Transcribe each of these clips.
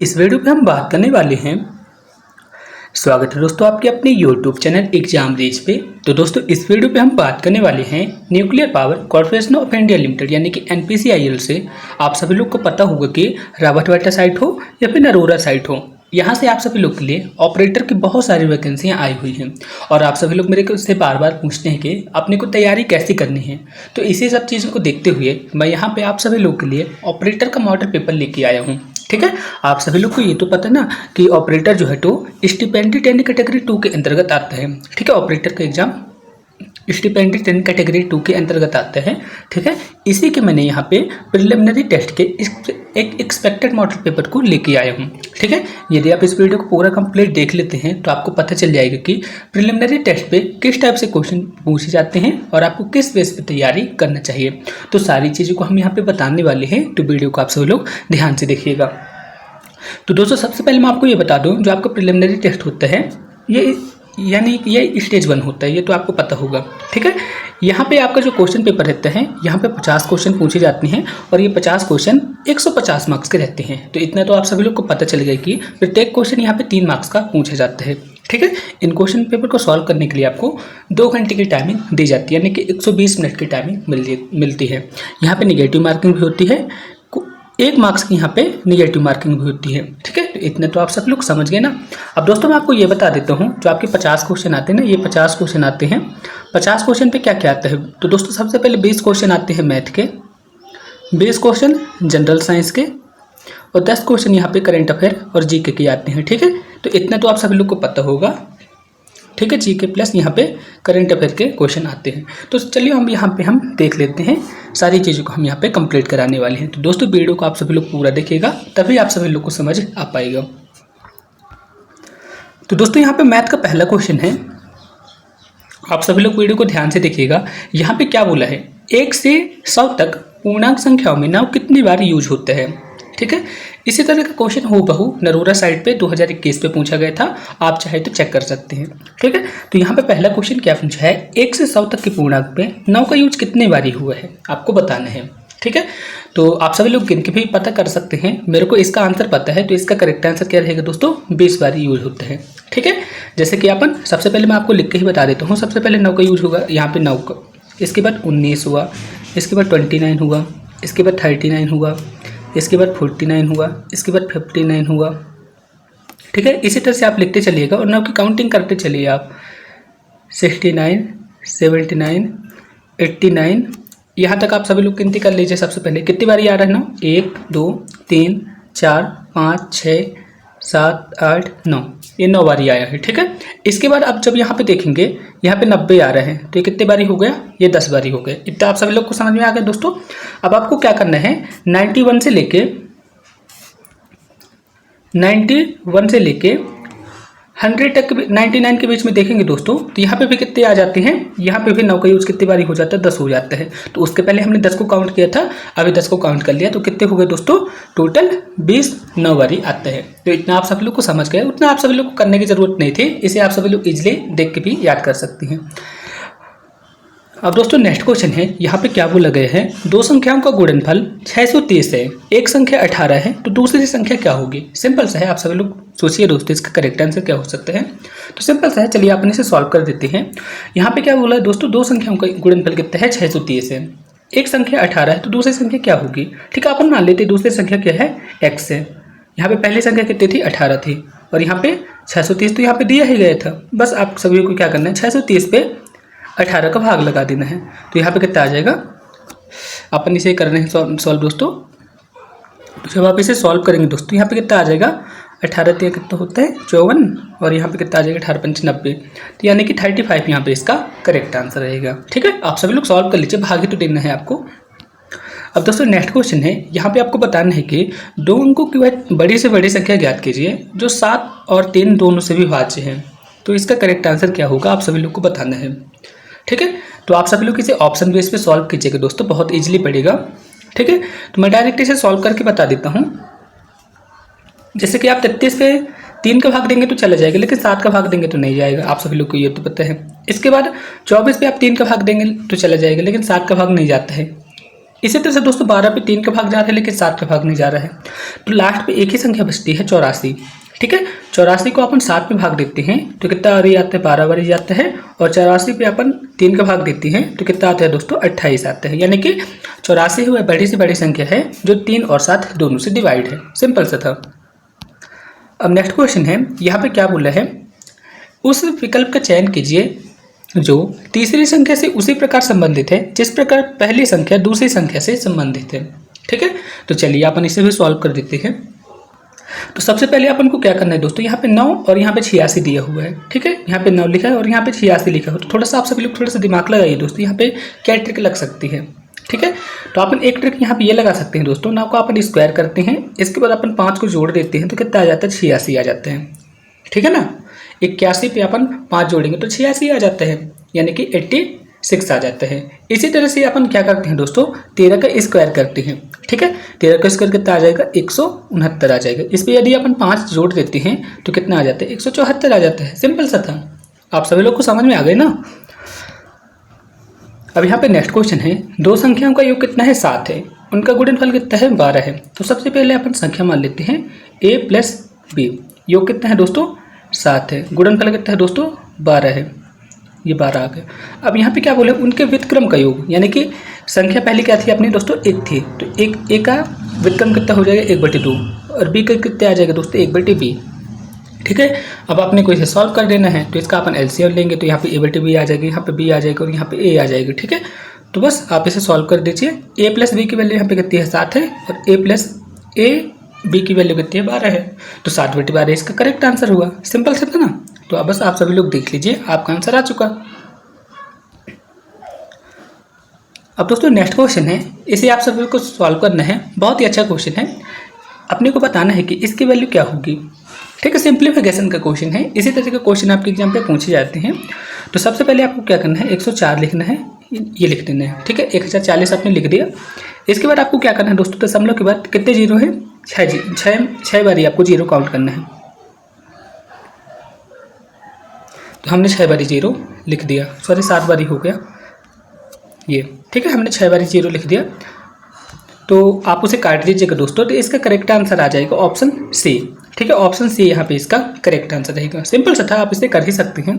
इस वीडियो पे हम बात करने वाले हैं। स्वागत है दोस्तों आपके अपने YouTube चैनल एग्जाम रेज पे। तो दोस्तों इस वीडियो पे हम बात करने वाले हैं nuclear power corporation of India limited यानी कि NPCIL से। आप सभी लोग को पता होगा कि रावतबाड़ा साइट हो या फिर नरोरा साइट हो, यहाँ से आप सभी लोग के लिए ऑपरेटर की बहुत सारी वैकेंसियाँ आई हुई हैं और आप सभी लोग मेरे से बार बार पूछते हैं कि अपने को तैयारी कैसे करनी है। तो इसी सब चीज़ों को देखते हुए मैं यहाँ पे आप सभी लोग के लिए ऑपरेटर का मॉडल पेपर लेके आया हूँ। ठीक है, आप सभी लोग को ये तो पता ना कि ऑपरेटर जो है तो स्टिपेंडी 10 कैटेगरी 2 के अंतर्गत आता है। ठीक है, ऑपरेटर का एग्जाम स्टिपेंडी 10 कैटेगरी 2 के अंतर्गत आता है। ठीक है, इसी के मैंने यहाँ पे प्रिलिमिनरी टेस्ट के एक एक्सपेक्टेड मॉडल पेपर को लेके आया हूँ। ठीक है, यदि आप इस वीडियो को पूरा कंप्लीट देख लेते हैं तो आपको पता चल जाएगा कि प्रिलिमिनरी टेस्ट पे किस टाइप से क्वेश्चन पूछे जाते हैं और आपको किस बेस पे तैयारी करना चाहिए। तो सारी चीज़ों को हम यहाँ पे बताने वाले हैं, तो वीडियो को आप सभी लोग ध्यान से देखिएगा। तो दोस्तों सबसे पहले मैं आपको ये बता दूँ, जो आपका प्रिलिमिनरी टेस्ट होता है ये स्टेज 1 होता है, ये तो आपको पता होगा। ठीक है, यहाँ पे आपका जो क्वेश्चन पेपर रहता है, यहाँ पे 50 क्वेश्चन पूछे जाते हैं और ये 50 क्वेश्चन 150 मार्क्स के रहते हैं। तो इतना तो आप सभी लोग को पता चल गया कि प्रत्येक क्वेश्चन यहाँ पे 3 मार्क्स का पूछा जाता है। ठीक है, इन क्वेश्चन पेपर को सॉल्व करने के लिए आपको 2 घंटे की टाइमिंग दी जाती है, यानी कि 120 मिनट की टाइमिंग मिलती है। यहाँ पे निगेटिव मार्किंग भी होती है, 1 मार्क्स की यहाँ पे निगेटिव मार्किंग भी होती है। ठीक है, तो इतने तो आप सब लोग समझ गए ना। अब दोस्तों मैं आपको ये बता देता हूँ, जो आपके 50 क्वेश्चन आते हैं ना, ये 50 क्वेश्चन आते हैं। 50 क्वेश्चन पे क्या क्या आता है, तो दोस्तों सबसे पहले 20 क्वेश्चन आते हैं मैथ के, 20 क्वेश्चन जनरल साइंस के और 10 क्वेश्चन यहाँ पे करंट अफेयर और जीके के आते हैं। ठीक है, तो इतना तो आप सभी लोग को पता होगा। ठीक है, जीके प्लस यहाँ पे करंट अफेयर के क्वेश्चन आते हैं। तो चलिए हम देख लेते हैं, सारी चीज़ों को हम यहाँ पे कंप्लीट कराने वाले हैं। तो दोस्तों वीडियो को आप सभी लोग पूरा देखिएगा, तभी आप सभी लोग को समझ आ पाएगा। तो दोस्तों यहाँ पे मैथ का पहला क्वेश्चन है, आप सभी लोग वीडियो को ध्यान से देखिएगा। यहाँ पे क्या बोला है, 1 से 100 तक पूर्णांक संख्याओं में नाव कितनी बार यूज होता है। ठीक है, इसी तरह का क्वेश्चन हूबहू नरोरा साइट पे 2021 पे पूछा गया था, आप चाहे तो चेक कर सकते हैं। ठीक है, तो यहाँ पे पहला क्वेश्चन क्या पूछा है, 1 से 100 तक के पूर्णांक पे 9 का यूज कितने बारी हुआ है, आपको बताना है। ठीक है, तो आप सभी लोग गिन के भी पता कर सकते हैं। मेरे को इसका आंसर पता है, तो इसका करेक्ट आंसर क्या रहेगा दोस्तों, 20 बारी यूज होता है। ठीक है, जैसे कि अपन सबसे पहले मैं आपको लिख के ही बता देता हूँ। सबसे पहले 9 का यूज होगा, यहाँ पे 9 का, इसके बाद 19 हुआ, इसके बाद 29 हुआ, इसके बाद 39 हुआ, इसके बाद 49 हुआ, इसके बाद 59 हुआ। ठीक है, इसी तरह से आप लिखते चलिएगा और 9 की काउंटिंग करते चलिए आप। 69, 79, 89, यहाँ तक आप सभी लोग गिनती कर लीजिए। सबसे पहले कितनी बारी आ रहा है ना, 1 2 3 4 5 6 7 8 9, ये 9 बारी आया है। ठीक है, इसके बाद अब जब यहाँ पे देखेंगे, यहाँ पे 90 आ रहे हैं, तो ये कितने बारी हो गया, ये 10 बारी हो गए। इतना आप सभी लोग को समझ में आ गया दोस्तों। अब आपको क्या करना है, 91 से लेके 100 तक, 99 के बीच में देखेंगे दोस्तों, तो यहाँ पे भी कितने आ जाते हैं, यहाँ पे भी 9 का यूज कितनी बारी हो जाता है, 10 हो जाता है। तो उसके पहले हमने 10 को काउंट किया था, अभी 10 को काउंट कर लिया, तो कितने हो गए दोस्तों, टोटल 20 9 बारी आता है। तो इतना आप सभी लोग को समझ गए, उतना आप सभी लोग को करने की जरूरत नहीं थी, इसे आप सभी लोग इजिली देख के भी याद कर सकते हैं। अब दोस्तों नेक्स्ट क्वेश्चन है, यहाँ पे क्या बोला गया है, 2 संख्याओं का गुणनफल 630 है, एक संख्या 18 है, तो दूसरी संख्या क्या होगी। सिंपल सा है, आप सभी लोग सोचिए दोस्तों इसका करेक्ट आंसर क्या हो सकता है। तो सिंपल सा है, चलिए अपन इसे सॉल्व कर देते हैं। यहाँ पे क्या बोला है दोस्तों, 2 संख्याओं का गुणनफल कितना है, 630 है, एक संख्या 18 है, तो दूसरी संख्या क्या होगी। ठीक है, अपन मान लेते दूसरी संख्या क्या है, x है। यहाँ पे पहली संख्या कितनी थी, 18 थी, और यहाँ पे 630 तो यहाँ पे दिया ही गया था। बस आप सभी को क्या करना है, 630 पे 18 का भाग लगा देना है, तो यहाँ पे कितना आ जाएगा। अपन इसे कर रहे हैं सॉल्व दोस्तों। तो जब आप इसे सॉल्व करेंगे दोस्तों, यहाँ पे कितना आ जाएगा, 18 3 कितना होता है 54, और यहाँ पे कितना आ जाएगा 18 5 90, तो यानी कि 35 यहाँ पे इसका करेक्ट आंसर रहेगा। ठीक है, आप सभी लोग सॉल्व कर लीजिए, भाग ही तो देना है आपको। अब दोस्तों नेक्स्ट क्वेश्चन है, यहाँ पे आपको बताना है कि 2 अंकों की बड़ी से बड़ी संख्या ज्ञात कीजिए जो 7 और 3 दोनों से भी भाज्य है। तो इसका करेक्ट आंसर क्या होगा, आप सभी लोग को बताना है। ठीक है, तो आप सभी लोग इसे ऑप्शन बेस पे सॉल्व कीजिएगा दोस्तों, बहुत इजीली पड़ेगा। ठीक है, तो मैं डायरेक्ट इसे सॉल्व करके बता देता हूँ। जैसे कि आप 33 पे 3 का भाग देंगे तो चला जाएगा, लेकिन 7 का भाग देंगे तो नहीं जाएगा, आप सभी लोग को ये तो पता है। इसके बाद 24 पे आप 3 का भाग देंगे तो चला जाएगा, लेकिन 7 का भाग नहीं जाता है। इसी तरह से दोस्तों 12 पे 3 का भाग जा रहा है लेकिन 7 का भाग नहीं जा रहा है, तो लास्ट पे एक ही संख्या बचती है 84। ठीक है, 84 को अपन 7 में भाग देते हैं तो कितना बारी आता है, 12 बारी जाता है। और 84 पे अपन 3 का भाग देते हैं तो कितना आता है दोस्तों, 28 आता है। यानी कि 84 वह बड़ी से बड़ी संख्या है जो 3 और 7 दोनों से डिवाइड है। सिंपल सा था। अब नेक्स्ट क्वेश्चन है, यहाँ पे क्या बोला है, उस विकल्प का चयन कीजिए जो तीसरी संख्या से उसी प्रकार संबंधित है जिस प्रकार पहली संख्या दूसरी संख्या से संबंधित है। ठीक है, तो चलिए अपन इसे भी सॉल्व कर देते हैं। तो सबसे पहले अपन को क्या करना है दोस्तों, यहाँ पे 9 और यहाँ पे 86 दिया हुआ है। ठीक है, यहाँ पे 9 लिखा है और यहाँ पे 86 लिखा है। तो थोड़ा सा आप सभी लोग थोड़ा सा दिमाग लगाइए दोस्तों, यहाँ पे क्या ट्रिक लग सकती है। ठीक है, तो अपन एक ट्रिक यहाँ पे ये लगा सकते हैं दोस्तों, 9 को अपन स्क्वायर करते हैं, इसके बाद अपन 5 को जोड़ देते हैं तो कितना आ जाता है, 86 आ जाते हैं। ठीक है ना, 81 पे अपन 5 जोड़ेंगे तो 86 आ जाता है, यानी कि 86 आ जाता है। इसी तरह से अपन क्या करते हैं दोस्तों, 13 का स्क्वायर करते हैं। ठीक है, 13 का स्क्वायर कितना आ जाएगा, 169 आ जाएगा। इस पर यदि अपन 5 जोड़ देते हैं तो कितना आ जाता है, 174 आ जाता है। सिंपल सा था, आप सभी लोग को समझ में आ गए ना। अब यहाँ पे नेक्स्ट क्वेश्चन है, दो संख्याओं का योग कितना है, 7 है, उनका गुणनफल कितना है, 12 है। तो सबसे पहले अपन संख्या मान लेते हैं a प्लस बी, योग कितना है दोस्तों, 7 है, गुणनफल कितना है दोस्तों, 12 है, ये 12 आ गया। अब यहाँ पे क्या बोले, उनके व्युत्क्रम का योग, यानी कि संख्या पहले क्या थी अपनी दोस्तों, 1 थी, तो एक ए का व्युत्क्रम कितना हो जाएगा, 1/2, और बी का कितना आ जाएगा दोस्तों, 1/b। ठीक है, अब आपने को इसे सॉल्व कर देना है, तो इसका अपन एलसीएम लेंगे तो यहाँ पे a/b आ जाएगी, यहाँ पे b आ जाएगा और यहाँ पे a आ जाएगी। ठीक है, तो बस आप इसे सॉल्व कर दीजिए। a प्लस बी की वैल्यू यहाँ पे कितनी है, 7 है, और a प्लस बी की वैल्यू कितनी है, 12 है, तो 7/12 इसका करेक्ट आंसर हुआ। सिंपल से था ना। तो अब बस आप सभी लोग देख लीजिए, आपका आंसर आ चुका। अब दोस्तों नेक्स्ट क्वेश्चन है, इसे आप सभी को सॉल्व करना है, बहुत ही अच्छा क्वेश्चन है। अपने को बताना है कि इसकी वैल्यू क्या होगी। ठीक है, सिंप्लीफिकेशन का क्वेश्चन है, इसी तरह के क्वेश्चन आपके एग्जाम पे पूछे जाते हैं। तो सबसे पहले आपको क्या करना है, 104 लिखना है, ये लिख देना है। ठीक है, 1040 आपने लिख दिया। इसके बाद आपको क्या करना है दोस्तों, दशमलव के बाद कितने जीरो है, 6 बारी आपको जीरो काउंट करना है। तो हमने 6 बारी जीरो लिख दिया, सॉरी 7 बारी हो गया ये। ठीक है, हमने 6 बारी जीरो लिख दिया, तो आप उसे काट दीजिएगा दोस्तों, तो इसका करेक्ट आंसर आ जाएगा ऑप्शन सी। ठीक है, ऑप्शन सी यहाँ पे इसका करेक्ट आंसर रहेगा। सिंपल सा था, आप इसे कर ही सकते हैं।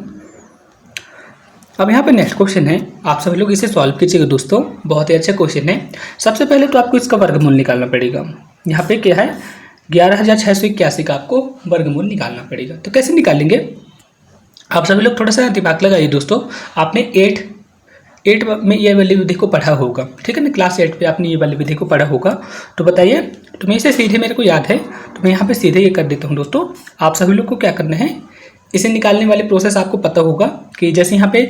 अब यहाँ पे नेक्स्ट क्वेश्चन है, आप सभी लोग इसे सॉल्व कीजिएगा दोस्तों, बहुत ही अच्छा क्वेश्चन है। सबसे पहले तो आपको इसका वर्गमूल निकालना पड़ेगा। यहाँ पे क्या है, 11,681 का आपको वर्गमूल निकालना पड़ेगा। तो कैसे निकालेंगे, आप सभी लोग थोड़ा सा दिमाग लगाइए दोस्तों। आपने 8 में ये वाली विधि को पढ़ा होगा। ठीक है ना, क्लास 8 पे आपने ये वाली विधि को पढ़ा होगा। तो बताइए, तो मैं इसे सीधे, मेरे को याद है तो मैं यहाँ पे सीधे ये कर देता हूँ दोस्तों। आप सभी लोग को क्या करना है, इसे निकालने वाले प्रोसेस आपको पता होगा कि जैसे यहाँ पे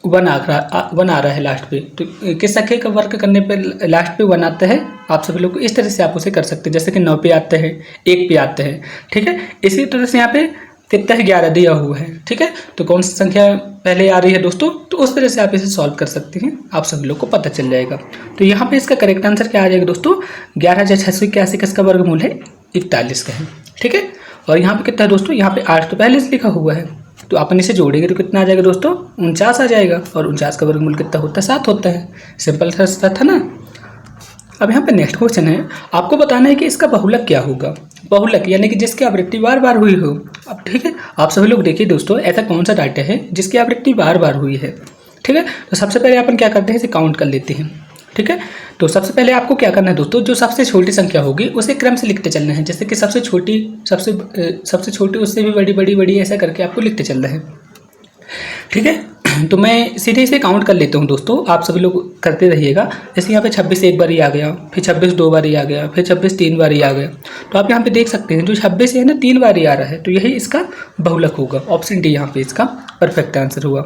1 आ रहा है लास्ट पे, तो किस संख्या का वर्ग करने पे लास्ट पे 1 आता है, आप सभी लोग को इस तरह से आप उसे कर सकते हैं। जैसे कि 9 पे आता है, 1 पे आता है। ठीक है, इसी तरह से यहाँ पे कितना है, 11 दिया हुआ है। ठीक है, तो कौन सी संख्या पहले आ रही है दोस्तों, तो उस तरह से आप इसे सॉल्व कर सकते हैं, आप सभी लोग को पता चल जाएगा। तो यहाँ पे इसका करेक्ट आंसर क्या आ जाएगा दोस्तों, 11,681 का इसका वर्गमूल है 41 का है। ठीक है, और यहाँ पे कितना है दोस्तों, यहाँ पे 8 तो पहले से लिखा हुआ है, तो अपन इसे जोड़ेंगे तो कितना आ जाएगा दोस्तों, 49 आ जाएगा, और 49 का वर्गमूल कितना होता है, 7 होता है। सिंपल सा था ना। अब यहाँ पे नेक्स्ट क्वेश्चन है, आपको बताना है कि इसका बहुलक क्या होगा। बहुलक यानी कि जिसकी आवृत्ति बार बार हुई हो। अब ठीक है, आप सभी लोग देखिए दोस्तों, ऐसा कौन सा डाटा है जिसकी आवृत्ति बार बार हुई है। ठीक है, तो सबसे पहले अपन क्या करते हैं, इसे काउंट कर लेते हैं। ठीक है, तो सबसे पहले आपको क्या करना है दोस्तों, जो सबसे छोटी संख्या होगी उसे क्रम से लिखते चलना है। जैसे कि सबसे छोटी उससे भी बड़ी बड़ी बड़ी ऐसा करके आपको लिखते चलना है। ठीक है, तो मैं सीधे इसे काउंट कर लेता हूँ दोस्तों, आप सभी लोग करते रहिएगा। जैसे यहाँ पे 26 एक बारी आ गया, फिर 26 2 बारी आ गया, फिर 26 3 बारी आ गया। तो आप यहाँ पे देख सकते हैं जो 26 है ना, 3 बारी आ रहा है, तो यही इसका बहुलक होगा। ऑप्शन डी यहाँ पे इसका परफेक्ट आंसर हुआ।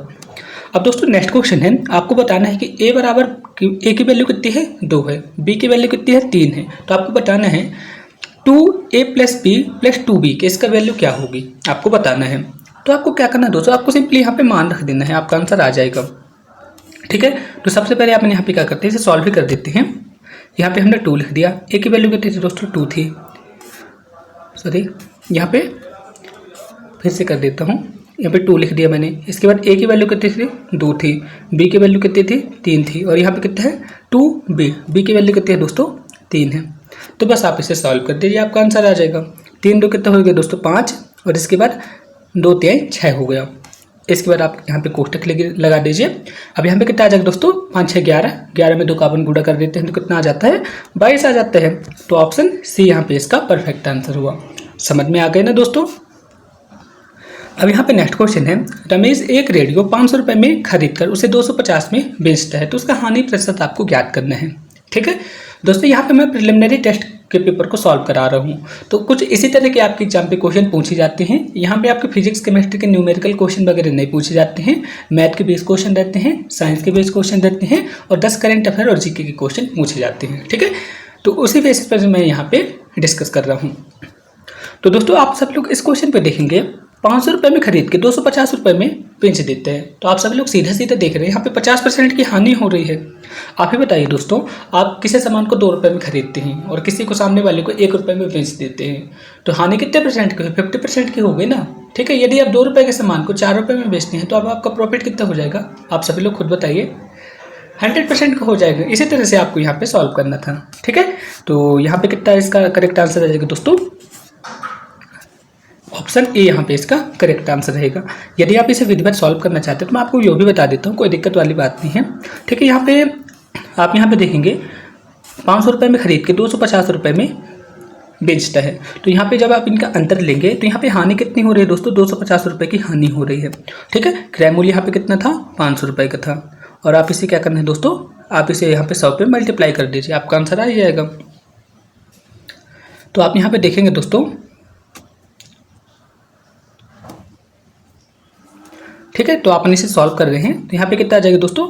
अब दोस्तों नेक्स्ट क्वेश्चन है, आपको बताना है कि ए की वैल्यू कितनी है, 2 है, बी की वैल्यू कितनी है, 3 है। तो आपको बताना है 2a + b + 2b के इसका वैल्यू क्या होगी, आपको बताना है। तो आपको क्या करना है दोस्तों, आपको सिंपली यहाँ पे मान रख देना है, आपका आंसर आ जाएगा। ठीक है, तो सबसे पहले अपन यहाँ पे क्या करते हैं, इसे सॉल्व भी कर देते हैं। यहाँ पे हमने 2 लिख दिया, ए की वैल्यू कितनी थी दोस्तों, 2 थी। सॉरी, यहाँ पे फिर से कर देता हूँ, यहाँ पे 2 लिख दिया मैंने। इसके बाद ए की वैल्यू कितनी थी, 2 थी। बी की वैल्यू कितनी थी, 3 थी। और यहाँ पे कितना है, 2b। बी की वैल्यू कितनी है दोस्तों, 3 है। तो बस आप इसे सॉल्व कर दीजिए, आपका आंसर आ जाएगा। 3 2 कितना हो गया दोस्तों, 5। और इसके बाद 2 3 6 हो गया। इसके बाद आप यहाँ पे कोष्टक लगा दीजिए। अब यहाँ पे कितना आ जाएगा दोस्तों, 5 6 11। 11 में 2 का अपन गुणा कर देते हैं तो कितना आ जाता है, 22 आ जाता है। तो ऑप्शन सी यहाँ पे इसका परफेक्ट आंसर हुआ। समझ में आ गए ना दोस्तों। अब यहाँ पे नेक्स्ट क्वेश्चन है, रमेश एक रेडियो 500 रुपये में खरीद कर उसे 250 में बेचता है, तो उसका हानि प्रतिशत आपको ज्ञात करना है। ठीक है दोस्तों, यहाँ पे मैं प्रिलिमिनरी टेस्ट के पेपर को सॉल्व करा रहा हूँ। तो कुछ इसी तरह के आपके एग्जाम पे क्वेश्चन पूछे जाते हैं। यहाँ पे आपके फिजिक्स केमिस्ट्री के न्यूमेरिकल क्वेश्चन वगैरह नहीं पूछे जाते हैं। मैथ के बेस क्वेश्चन रहते हैं, साइंस के बेस क्वेश्चन रहते हैं, और 10 करंट अफेयर और जीके के क्वेश्चन पूछे जाते हैं। ठीक है, तो उसी बेसिस पर मैं यहाँ पे डिस्कस कर रहा हूँ। तो दोस्तों आप सब लोग इस क्वेश्चन पे देखेंगे, 500 रुपये में खरीद के 250 रुपये में बेच देते हैं। तो आप सब लोग सीधे सीधे देख रहे हैं, यहाँ पे 50% की हानि हो रही है। आप ही बताइए दोस्तों, आप किसी सामान को 2 रुपये में खरीदते हैं और किसी को, सामने वाले को 1 रुपये में बेच देते हैं, तो हानि कितने परसेंट की हुई, 50% की हो गई ना। ठीक है, यदि आप 2 रुपये के सामान को 4 रुपये में बेचते हैं तो अब आपका प्रॉफिट कितना हो जाएगा, आप सभी लोग खुद बताइए। 100% का हो जाएगा। इसी तरह से आपको यहाँ पे सॉल्व करना था। ठीक है, तो यहाँ पे कितना इसका करेक्ट आंसर आ जाएगा दोस्तों, ऑप्शन ए यहाँ पे इसका करेक्ट आंसर रहेगा। यदि आप इसे विधिवत सॉल्व करना चाहते हैं तो मैं आपको ये भी बता देता हूँ, कोई दिक्कत वाली बात नहीं है। ठीक है, यहाँ पे आप यहाँ पे देखेंगे 500 रुपये में खरीद के 250 रुपये में बेचता है। तो यहाँ पे जब आप इनका अंतर लेंगे तो यहाँ पे हानि कितनी हो रही है दोस्तों, 250 रुपये की हानि हो रही है। ठीक है, क्रय मूल्य यहाँ पे कितना था, 500 रुपये का था। और आप इसे क्या करना है दोस्तों, आप इसे यहाँ पे 100 पे मल्टीप्लाई कर दीजिए, आपका आंसर आ जाएगा। तो आप यहाँ पे देखेंगे दोस्तों, ठीक है, तो अपन इसे सॉल्व कर रहे हैं। तो यहाँ पे कितना आ जाएगा दोस्तों,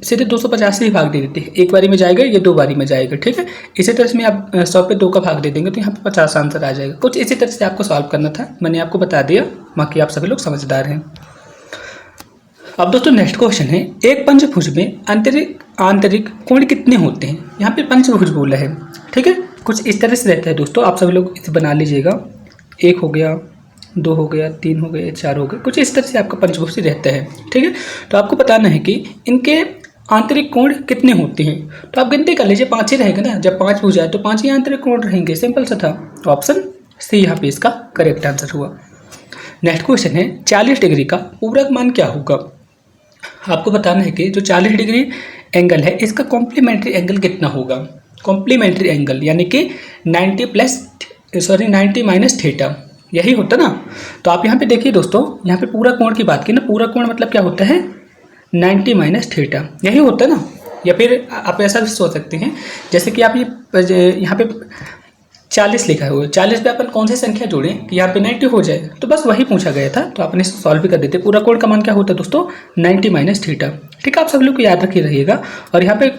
सीधे 250 से ही भाग दे देते हैं। एक बारी में जाएगा या 2 बारी में जाएगा। ठीक है, इसी तरह से आप 100 पे 2 का भाग दे देंगे तो यहाँ पे 50 आंसर आ जाएगा। कुछ इसी तरह से आपको सॉल्व करना था, मैंने आपको बता दिया, बाकी आप सभी लोग समझदार हैं। अब दोस्तों नेक्स्ट क्वेश्चन है, एक पंचभुज में आंतरिक कोण कितने होते हैं। यहाँ पे पंचभुज बोला है। ठीक है, कुछ इस तरह से रहता है दोस्तों, आप सभी लोग इसे बना लीजिएगा। 1 हो गया, 2 हो गया, 3 हो गए, 4 हो गए, कुछ इस तरह से आपका पंचभुज रहता है। ठीक है, तो आपको बताना है कि इनके आंतरिक कोण कितने होते हैं। तो आप गिनती कर लीजिए, 5 ही रहेगा ना, जब 5 भुज आए तो 5 ही आंतरिक कोण रहेंगे, सिंपल सा था। तो ऑप्शन सी यहाँ पे इसका करेक्ट आंसर हुआ। नेक्स्ट क्वेश्चन है, 40 डिग्री का पूरक मान क्या होगा। आपको बताना है कि जो 40 डिग्री एंगल है इसका कॉम्प्लीमेंट्री एंगल कितना होगा। कॉम्प्लीमेंट्री एंगल यानी कि 90 माइनस थीटा, यही होता ना। तो आप यहाँ पे देखिए दोस्तों, यहाँ पे पूरा कोण की बात की ना, पूरा कोण मतलब क्या होता है, 90 माइनस थीटा, यही होता है ना। या फिर आप ऐसा भी सोच सकते हैं, जैसे कि आप ये यहाँ पे 40 लिखा हुआ है, 40 पे अपन कौन सी संख्या जोड़ें कि यहाँ पे 90 हो जाए, तो बस वही पूछा गया था। तो आपने इसे सॉल्व भी कर देते। पूरा कोण का मान क्या होता है दोस्तों, 90 माइनस थीटा। ठीक है, आप सब लोग को याद रखिए रहिएगा। और यहाँ पे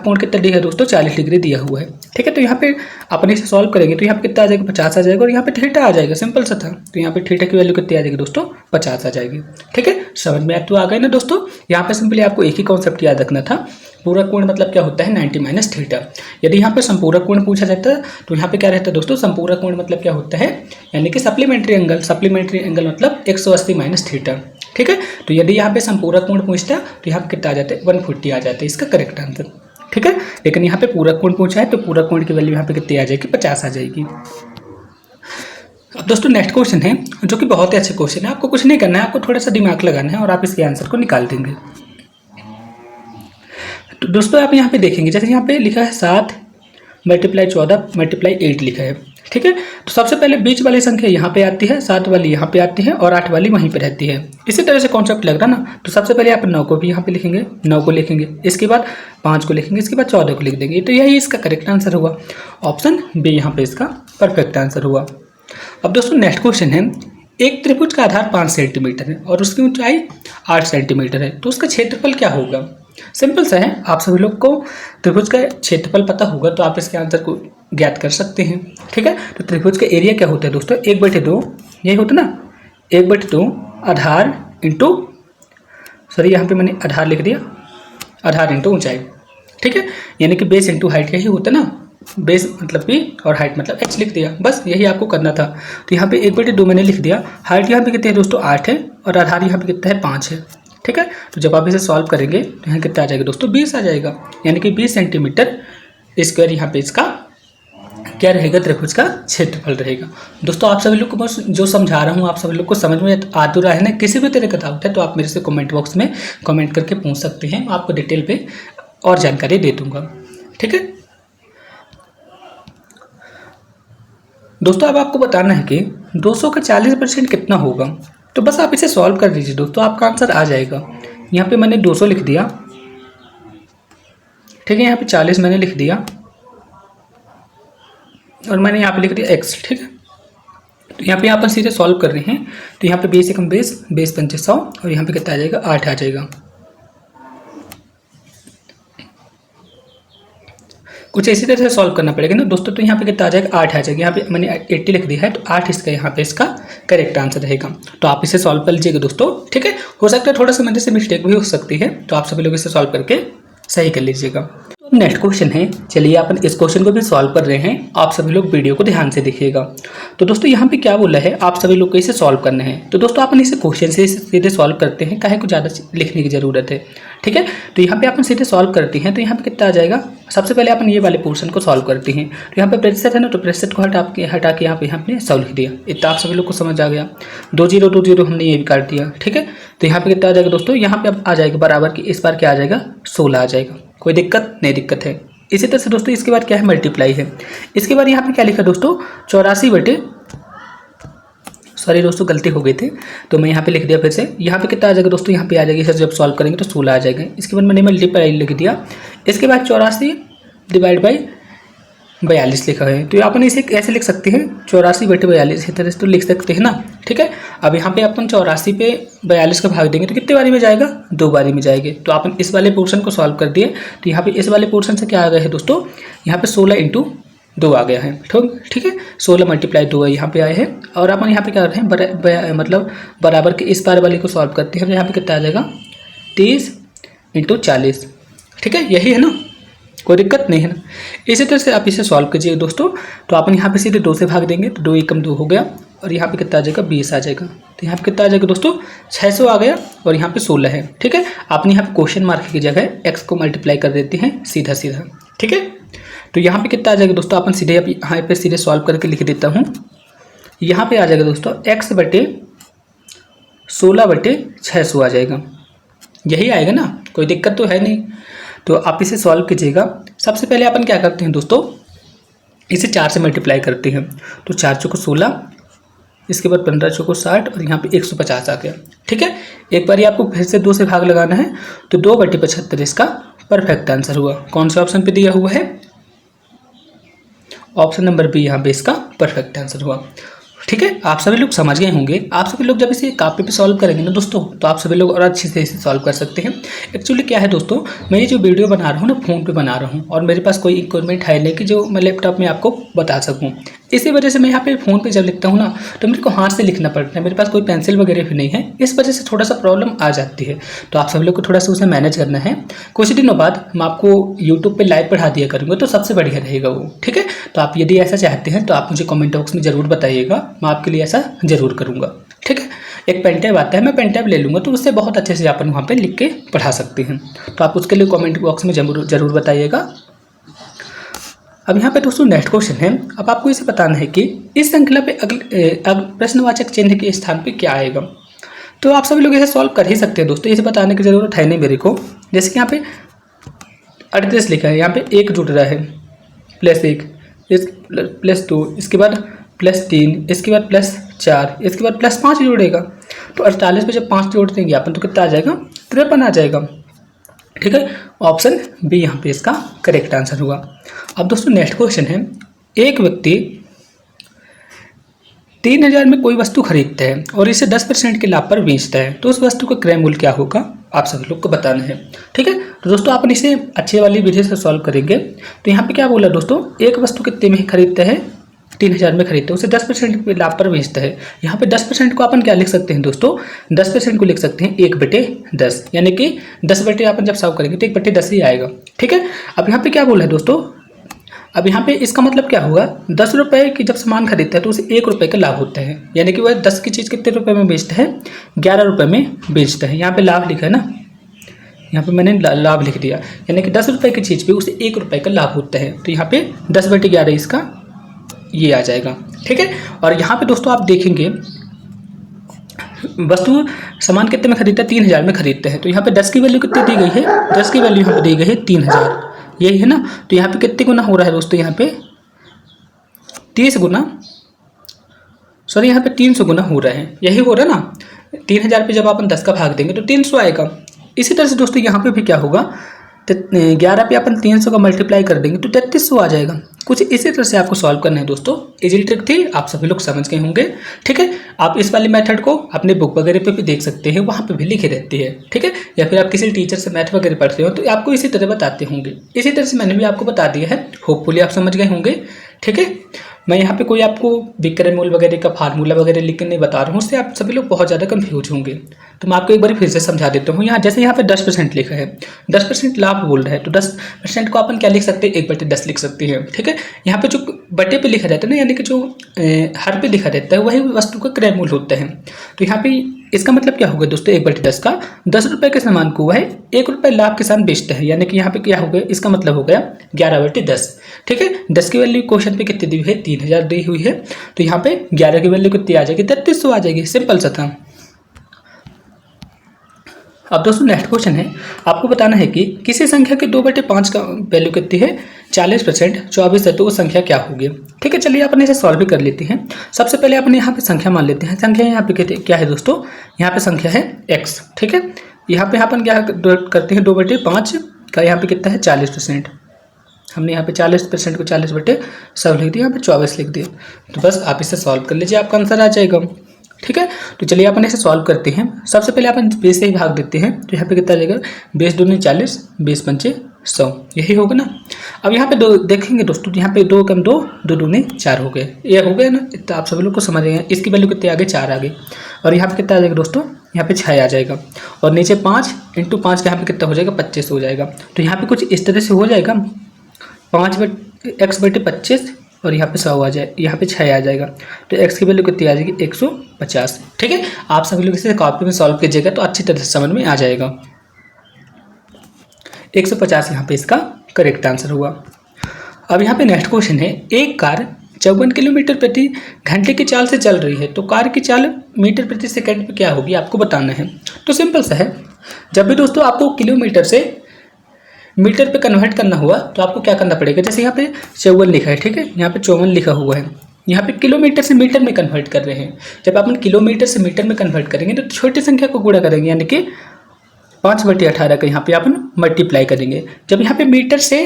कोण कितना दिया है दोस्तों, 40 डिग्री दिया हुआ है। ठीक है, तो यहाँ पे अपन इसे सॉल्व करेंगे तो यहाँ पे कितना आ जाएगा, 50 आ जाएगा। और यहाँ पे थीटा आ जाएगा, सिंपल सा था। तो यहाँ पे थीटा की वैल्यू कितनी आ जाएगी दोस्तों, 50 आ जाएगी। ठीक है, समझ में तो आ गए ना दोस्तों। यहाँ पे सिंपली आपको एक ही कॉन्सेप्ट याद रखना था, पूरा कोण मतलब क्या होता है, 90 माइनस थीटा। यदि यहाँ पे संपूरक कोण पूछा जाता है तो यहाँ पे क्या रहता है दोस्तों, संपूरक कोण मतलब क्या होता है, यानी कि सप्लीमेंट्री एंगल। सप्लीमेंट्री एंगल मतलब 180 माइनस थीटा। ठीक है, तो यदि यहाँ पे संपूरक कोण पूछता है तो यहाँ पे कितना आ जाता है, 140 आ जाता है इसका करेक्ट आंसर। ठीक है, लेकिन यहाँ पे पूरक कोण पूछा है तो पूरक कोण की वैल्यू यहाँ पे कितनी आ जाएगी, 50 आ जाएगी। अब दोस्तों नेक्स्ट क्वेश्चन है, जो कि बहुत ही अच्छा क्वेश्चन है। आपको कुछ नहीं करना है, आपको थोड़ा सा दिमाग लगाना है और आप इसके आंसर को निकाल देंगे। तो दोस्तों आप यहाँ पे देखेंगे, जैसे यहाँ पे लिखा है 7 मल्टीप्लाई 14 मल्टीप्लाई 8 लिखा है। ठीक है, तो सबसे पहले बीच वाली संख्या यहाँ पे आती है, 7 वाली यहाँ पे आती है और 8 वाली वहीं पे रहती है। इसी तरह से कॉन्सेप्ट लग रहा ना। तो सबसे पहले आप 9 को भी यहाँ पे लिखेंगे, 9 को लिखेंगे, इसके बाद 5 को लिखेंगे, इसके बाद 14 को लिख देंगे। तो यही इसका करेक्ट आंसर हुआ। ऑप्शन बी यहाँ पे इसका परफेक्ट आंसर हुआ। अब दोस्तों नेक्स्ट क्वेश्चन है, एक त्रिभुज का आधार 5 सेंटीमीटर है और उसकी ऊंचाई 8 सेंटीमीटर है, तो उसका क्षेत्रफल क्या होगा। सिंपल सा है, आप सभी लोग को त्रिभुज का क्षेत्रफल पता होगा तो आप इसके आंसर को ज्ञात कर सकते हैं। ठीक है, तो त्रिभुज का एरिया क्या होता है दोस्तों, 1/2, यही होता ना, 1/2 आधार इंटू, सॉरी यहाँ पे मैंने आधार लिख दिया, आधार इंटू ऊंचाई। ठीक है, यानी कि बेस इंटू हाइट, यही होता है ना। बेस मतलब b और हाइट मतलब h लिख दिया, बस यही आपको करना था। तो यहाँ पे 1/2 मैंने लिख दिया। हाइट यहाँ पे कितनी है दोस्तों 8 है और आधार यहाँ पे कितना है 5 है। ठीक है, तो जब आप इसे सॉल्व करेंगे तो यहाँ कितना आ जाएगा दोस्तों 20 आ जाएगा, यानी कि 20 सेंटीमीटर स्क्वायर यहाँ पे इसका क्या रहेगा, त्रिभुज का क्षेत्रफल रहेगा। दोस्तों आप सभी लोग को बस जो समझा रहा हूँ आप सभी लोग को समझ में आ तो रहा है ना। किसी भी तरह का डाउट है तो आप मेरे से कमेंट बॉक्स में कमेंट करके पूछ सकते हैं, आपको डिटेल पे और जानकारी दे दूंगा। ठीक है दोस्तों, अब आपको बताना है कि 200 का 40% कितना होगा। तो बस आप इसे सॉल्व कर दीजिए दोस्तों, आपका आंसर आ जाएगा। यहाँ पे मैंने 200 लिख दिया, ठीक है, यहाँ पे 40 मैंने लिख दिया और मैंने यहाँ पे लिख दिया x। ठीक है, तो यहाँ पे अपन सीधे सॉल्व कर रहे हैं। तो यहाँ पे बेस एकम बेस 500 और यहाँ पे कितना आ जाएगा 8 आ जाएगा। कुछ इसी तरह से सॉल्व करना पड़ेगा ना दोस्तों। तो यहाँ पे कितना आ जाएगा 8 आ जाएगा। यहाँ पे मैंने 80 लिख दिया है, तो 8 इसका यहाँ पे इसका करेक्ट आंसर रहेगा। तो आप इसे सॉल्व कर लीजिएगा दोस्तों। ठीक है, हो सकता है थोड़ा सा मेरे से मिस्टेक भी हो सकती है, तो आप सभी लोग इसे सॉल्व करके सही कर लीजिएगा। तो नेक्स्ट क्वेश्चन है, चलिए अपन इस क्वेश्चन को भी सॉल्व कर रहे हैं। आप सभी लोग वीडियो को ध्यान से देखिएगा। तो दोस्तों यहाँ पे क्या बोला है, आप सभी लोग को इसे सॉल्व करना है। तो दोस्तों अपन इसे क्वेश्चन से सीधे सॉल्व करते हैं, काहे को ज़्यादा लिखने की जरूरत है। ठीक है, तो यहाँ पे अपन सीधे सॉल्व करते हैं। तो यहाँ पे कितना आ जाएगा, सबसे पहले अपन ये वाले पोर्शन को सॉल्व करते हैं। तो यहाँ पे प्रतिशत है ना, तो प्रतिशत को हटा के यहाँ पे सॉल्व लिख दिया। इतना आप सभी लोग को समझ आ गया। 2 0 2 0 हमने ये भी काट दिया। ठीक है, तो यहाँ पे कितना आ जाएगा दोस्तों, यहाँ पे अब आ जाएगा बराबर की, इस बार क्या आ जाएगा 16 आ जाएगा। कोई दिक्कत नहीं, दिक्कत है। इसी तरह से दोस्तों इसके बाद क्या है, मल्टीप्लाई है। इसके बाद यहाँ पे क्या लिखा दोस्तों 84 सॉरी दोस्तों गलती हो गई थी, तो मैं यहाँ पे लिख दिया फिर से। यहाँ पे कितना आ जाएगा दोस्तों, यहाँ पे आ जाएगा, इसे जब सॉल्व करेंगे तो 16 आ जाएगा। इसके बाद मैंने मल्टीप्लाई लिख दिया। इसके बाद 84 डिवाइड बाई 42 लिखा है। तो अपन इसे ऐसे लिख सकते हैं 84/42, इसी तरह से तो लिख सकते हैं ना। ठीक है, अब यहाँ पे अपन 84 पे 42 का भाग देंगे तो कितने बारी में जाएगा, 2 बारी में जाएंगे। तो अपन इस वाले पोर्शन को सॉल्व कर दिए। तो यहाँ पे इस वाले पोर्शन से क्या आ गया है दोस्तों, यहाँ पे 16 × 2 आ गया है। ठीक है, 16 × 2 यहाँ पे आए हैं। और अपन यहाँ पे क्या कर रहे हैं, मतलब बराबर के इस बार वाले को सॉल्व करते हैं। यहाँ पे कितना आ जाएगा 30 × 40। ठीक है, यही है ना, कोई दिक्कत नहीं है ना। इसी तरह से आप इसे सॉल्व कीजिए दोस्तों। तो अपन यहाँ पे सीधे 2 से भाग देंगे, तो 2 × 2 हो गया और यहाँ पे कितना आ जाएगा 20 आ जाएगा। तो यहाँ पे कितना आ जाएगा दोस्तों 600 आ गया और यहाँ पे 16 है। ठीक है, आपने यहाँ पे क्वेश्चन मार्क की जगह x को मल्टीप्लाई कर देते हैं सीधा सीधा। ठीक है, तो यहाँ पे कितना आ जाएगा दोस्तों, अपन सीधे यहाँ पे सीधे सॉल्व करके लिख देता हूँ। यहाँ पे आ जाएगा दोस्तों x बटे 16/600 आ जाएगा। यही आएगा ना, कोई दिक्कत तो है नहीं। तो आप इसे सॉल्व कीजिएगा। सबसे पहले अपन क्या करते हैं दोस्तों, इसे 4 से मल्टीप्लाई करते हैं। तो 4 चौको 16, इसके बाद 15 चौको 60 और यहाँ पे 150 आ गया। ठीक है, एक बार आपको फिर से 2 से भाग लगाना है। तो 2/75 इसका परफेक्ट आंसर हुआ। कौन से ऑप्शन पे दिया हुआ है, ऑप्शन नंबर बी यहाँ पे इसका परफेक्ट आंसर हुआ। ठीक है, आप सभी लोग समझ गए होंगे। आप सभी लोग जब इसे कॉपी पे सॉल्व करेंगे ना दोस्तों, तो आप सभी लोग और अच्छे से इसे सॉल्व कर सकते हैं। एक्चुअली क्या है दोस्तों, मैं ये जो वीडियो बना रहा हूँ ना फ़ोन पे बना रहा हूँ और मेरे पास कोई इक्विपमेंट है नहीं कि जो मैं लैपटॉप में आपको बता सकूँ। इसी वजह से मैं यहाँ पे फ़ोन पे जब लिखता हूँ ना, तो मेरे को हाथ से लिखना पड़ता है। मेरे पास कोई पेंसिल वगैरह भी नहीं है, इस वजह से थोड़ा सा प्रॉब्लम आ जाती है। तो आप सभी लोग को थोड़ा सा उसे मैनेज करना है। कुछ दिनों बाद मैं आपको यूट्यूब पे लाइव पढ़ा दिया करूँगा, तो सबसे बढ़िया रहेगा वो। ठीक है, तो आप यदि ऐसा चाहते हैं तो आप मुझे कमेंट बॉक्स में ज़रूर बताइएगा, मैं आपके लिए ऐसा ज़रूर करूँगा। ठीक है, एक पेन टैब आता है, मैं पेन टैब ले लूँगा, तो उससे बहुत अच्छे से अपन वहाँ पे लिख के पढ़ा सकते हैं। तो आप उसके लिए कमेंट बॉक्स में ज़रूर बताइएगा। अब यहाँ पे दोस्तों नेक्स्ट क्वेश्चन है। अब आपको इसे बताना है कि इस श्रृंखला पे प्रश्नवाचक चिन्ह के स्थान पे क्या आएगा। तो आप सभी लोग इसे सॉल्व कर ही सकते हैं दोस्तों, इसे बताने की ज़रूरत है नहीं मेरे को। जैसे कि यहाँ पे 38 लिखा है, यहाँ पे 1 जुड़ रहा है, +1, +2, इसके बाद +3, इसके बाद +4, इसके बाद +5 जोड़ेगा। तो 48 पे जब 5 जोड़ देंगे अपन तो कितना आ जाएगा, 53 आ जाएगा। ठीक है, ऑप्शन बी यहाँ पे इसका करेक्ट आंसर हुआ। अब दोस्तों नेक्स्ट क्वेश्चन है, एक व्यक्ति 3000 में कोई वस्तु खरीदता है और इसे 10% के लाभ पर बेचता है, तो उस वस्तु का क्रय मूल्य क्या होगा, आप सभी लोग को बताना है। ठीक है, तो दोस्तों अपन इसे अच्छे वाली विधि से सॉल्व करेंगे। तो यहाँ पे क्या बोला दोस्तों, एक वस्तु कितने में खरीदता है, 3000 में खरीदते हैं, उसे 10% के लाभ पर बेचता है। यहाँ पे 10% को अपन क्या लिख सकते हैं दोस्तों, 10% को लिख सकते हैं 1/10, यानी कि 10 बटे अपन जब सॉल्व करेंगे तो 1/10 ही आएगा। ठीक है, अब यहाँ पे क्या बोला है दोस्तों, अब यहाँ पे इसका मतलब क्या हुआ, 10 रुपये की जब सामान खरीदता है तो उसे 1 रुपये का लाभ होता है, यानी कि वह 10 की चीज़ कितने रुपये में बेचता है, 11 रुपये में बेचता है। यहाँ पे लाभ लिखा है ना, यहाँ पे मैंने लाभ लिख दिया, यानी कि 10 रुपये की चीज़ पे उसे 1 रुपये का लाभ होता है। तो यहाँ पे 10/11 इसका ये आ जाएगा, ठीक है। और यहाँ पे दोस्तों आप देखेंगे वस्तु सामान कितने में खरीदता है, 3000 में खरीदते हैं। तो यहाँ पे 10 की वैल्यू कितनी दी गई है, 10 की वैल्यू यहाँ पे दी गई है 3000, यही है ना। तो यहाँ पे कितने गुना हो रहा है दोस्तों, यहाँ पे 30 गुना, सॉरी यहाँ पे 300 गुना हो रहा है, यही हो रहा है ना। 3000 पे जब अपन 10 का भाग देंगे तो 300 आएगा। इसी तरह से दोस्तों यहाँ पे भी क्या होगा, 11 पे अपन 300 का मल्टीप्लाई कर देंगे तो 3300 आ जाएगा। कुछ इसी तरह से आपको सॉल्व करना है दोस्तों। इजी ट्रिक थी, आप सभी लोग समझ गए होंगे, ठीक है। आप इस वाली मेथड को अपने बुक वगैरह पे भी देख सकते हैं, वहाँ पे भी लिखी रहती है, ठीक है। या फिर आप किसी टीचर से मैथ वगैरह पढ़ते हो तो आपको इसी तरह बताते होंगे। इसी तरह से मैंने भी आपको बता दिया है, होपफुली आप समझ गए होंगे, ठीक है। मैं यहाँ पे कोई आपको विक्रय मूल्य वगैरह का फार्मूला वगैरह लिख के नहीं बता रहा हूँ, उससे आप सभी लोग बहुत ज़्यादा कंफ्यूज होंगे। तो मैं आपको एक बार फिर से समझा देता हूँ। यहाँ जैसे यहाँ पे 10% लिखा है, 10% लाभ बोल रहा है, तो 10% को अपन क्या लिख सकते हैं, 1/10 लिख सकते हैं, ठीक है। यहाँ पे जो बटे पे लिखा रहता है ना, यानी कि जो हर पे लिखा रहता है वही वस्तु का क्रय मूल्य होता है। तो यहाँ पे इसका मतलब क्या होगा दोस्तों, 1/10 का 10 रुपये के सामान को वह 1 रुपये लाभ के साथ बेचता है, यानी कि यहाँ पे क्या हो गया, इसका मतलब हो गया 11/10, ठीक है। 10 की वैल्यू क्वेश्चन पे कितनी दी हुई है, 3000 दी हुई है। तो यहाँ पे 11 की वैल्यू कितनी आ जाएगी, 3300 आ जाएगी, सिंपल सा था। अब दोस्तों नेक्स्ट क्वेश्चन है, आपको बताना है कि किसी संख्या के 2/5 का वैल्यू कितनी है, 40%, 24 है, तो वो संख्या क्या होगी, ठीक है। चलिए अपन इसे सॉल्व भी कर लेते हैं। सबसे पहले अपन यहाँ पे संख्या मान लेते हैं। संख्या यहाँ पे क्या है दोस्तों, यहाँ पे संख्या है x, ठीक है। यहाँ पे अपन क्या करते हैं, 2/5 का यहाँ पे कितना है, 40%। हमने यहाँ पे 40% को 40/100 लिख दिया, यहाँ पे 24 लिख दिया। तो बस आप इसे सॉल्व कर लीजिए, आपका आंसर आ जाएगा, ठीक है। तो चलिए अपन इसे सॉल्व करते हैं। सबसे पहले अपन बेस से ही भाग देते हैं, तो यहाँ पे कितना आ जाएगा, बेस 2 40, बेस 5 100, यही होगा ना। अब यहाँ पे दो देखेंगे दोस्तों, यहाँ पे 2 कम 2, 2 दूनी 4 हो गए, ये हो गया ना। इतना आप सभी लोग को समझ गए। इसकी वैल्यू कितनी आ गई, 4 आ गई। और यहाँ पे कितना आ जाएगा दोस्तों, यहाँ पे 6 आ जाएगा। और नीचे 5 × 5 का यहाँ पे कितना हो जाएगा, 25 हो जाएगा। तो यहाँ पे कुछ इस तरह से हो जाएगा, 5x/25 और यहाँ पे 100 आ जाए, यहाँ पे 6 आ जाएगा। तो x की वैल्यू कितनी आ जाएगी, 150, ठीक है। आप सभी लोग इसे कॉपी में सॉल्व कीजिएगा तो अच्छी तरह से समझ में आ जाएगा। 150 यहाँ पे इसका करेक्ट आंसर हुआ। अब यहाँ पे नेक्स्ट क्वेश्चन है, एक कार 54 किलोमीटर प्रति घंटे की चाल से चल रही है, तो कार की चाल मीटर प्रति सेकंड पे क्या होगी, आपको बताना है। तो सिंपल सा है, जब भी दोस्तों आपको किलोमीटर से मीटर पे कन्वर्ट करना हुआ तो आपको क्या करना पड़ेगा, जैसे यहाँ पे 54 लिखा है, ठीक है, यहाँ पे 54 लिखा हुआ है, यहाँ पे किलोमीटर से मीटर में कन्वर्ट कर रहे हैं। जब अपन किलोमीटर से मीटर में कन्वर्ट करेंगे तो छोटी संख्या को गुणा करेंगे, यानी कि 5/18 का यहाँ पे अपन मल्टीप्लाई करेंगे। जब यहाँ पे मीटर से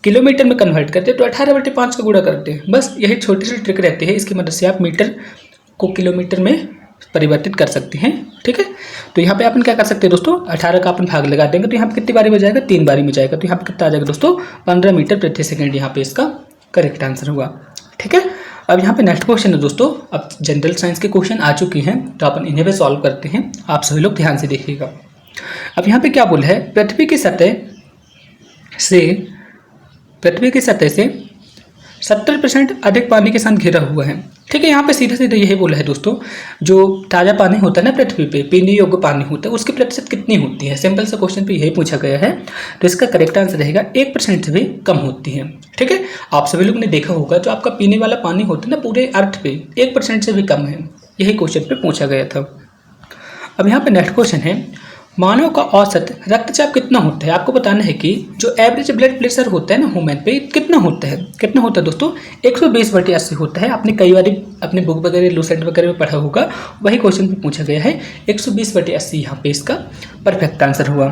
किलोमीटर में कन्वर्ट करते हैं तो 18/5 का गुणा करते हैं। बस यही छोटी सी ट्रिक रहती है, इसकी मदद से आप मीटर को किलोमीटर में परिवर्तित कर सकते हैं, ठीक है। तो यहाँ पे अपन क्या कर सकते हैं दोस्तों, 18 का अपन भाग लगा देंगे तो यहाँ पे कितनी बारी में जाएगा, 3 बारी में जाएगा। तो यहाँ पे कितना आ जाएगा दोस्तों, 15 मीटर प्रति सेकंड यहाँ पे इसका करेक्ट आंसर हुआ, ठीक है। अब यहाँ पे नेक्स्ट क्वेश्चन है दोस्तों, अब जनरल साइंस के क्वेश्चन आ चुके हैं तो अपन इन्हें भी सॉल्व करते हैं। आप सभी लोग ध्यान से देखिएगा। अब यहाँ पे क्या बोला है, पृथ्वी की सतह से 70% अधिक पानी के साथ घिरा हुआ है, ठीक है। यहाँ पे सीधा सीधा यही बोला है दोस्तों, जो ताज़ा पानी होता है ना पृथ्वी पे, पीने योग्य पानी होता है, उसकी प्रतिशत कितनी होती है। सिंपल सा क्वेश्चन पे यही पूछा गया है, तो इसका करेक्ट आंसर रहेगा 1% से भी कम होती है, ठीक है। आप सभी लोग ने देखा होगा जो आपका पीने वाला पानी होता है ना पूरे अर्थ पे 1% से भी कम है, यही क्वेश्चन पे पूछा गया था। अब यहाँ पे नेक्स्ट क्वेश्चन है, मानव का औसत रक्तचाप कितना होता है। आपको बताना है कि जो एवरेज ब्लड प्रेशर होता है ना ह्यूमन पे कितना होता है दोस्तों, 120/80 होता है। आपने कई बार अपने बुक वगैरह लूसेंट वगैरह में पढ़ा होगा, वही क्वेश्चन पे पूछा गया है। 120/80 यहाँ पे इसका परफेक्ट आंसर हुआ।